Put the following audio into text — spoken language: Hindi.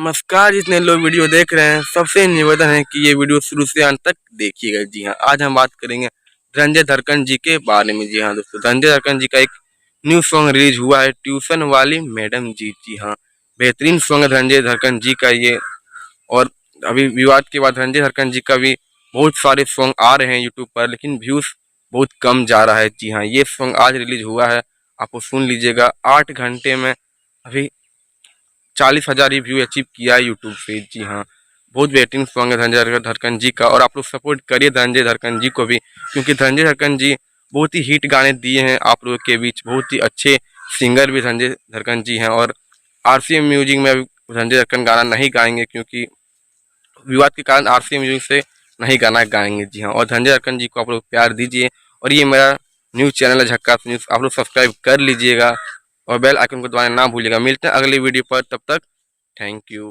नमस्कार, जितने लोग वीडियो देख रहे हैं सबसे निवेदन है कि ये वीडियो शुरू से अंत तक देखिएगा। जी हाँ, आज हम बात करेंगे धनंजय धड़कन जी के बारे में। जी हाँ दोस्तों, धनंजय धड़कन जी का एक न्यू सॉन्ग रिलीज हुआ है, ट्यूशन वाली मैडम जी। जी हाँ, बेहतरीन सॉन्ग है धनंजय धड़कन जी का ये। और अभी विवाद के बाद धनंजय धड़कन जी का भी बहुत सारे सॉन्ग आ रहे हैं यूट्यूब पर, लेकिन व्यूज़ बहुत कम जा रहा है। जी हाँ, ये सॉन्ग आज रिलीज हुआ है, आपको सुन लीजिएगा। 8 घंटे में अभी 40,000 ही व्यू अचीव किया है यूट्यूब पे। जी हाँ, बहुत बेहतरीन सॉन्ग है धनंजय धड़कन जी का। और आप लोग सपोर्ट करिए धनंजय धड़कन जी को भी, क्योंकि धनंजय धड़कन जी बहुत ही हिट गाने दिए हैं आप लोगों के बीच। बहुत ही अच्छे सिंगर भी धनंजय धड़कन जी हैं। और RCM म्यूजिक में अभी धनंजय धड़कन गाना नहीं गाएंगे, क्योंकि विवाद के कारण RCM म्यूजिक से नहीं गाना गाएंगे। जी हाँ, और धनंजय धड़कन जी को आप लोग प्यार दीजिए। और ये मेरा न्यूज़ चैनल है झक्कास न्यूज़, आप लोग सब्सक्राइब कर लीजिएगा और बेल आइकन को दबाना ना भूलिएगा। मिलते हैं अगली वीडियो पर, तब तक थैंक यू।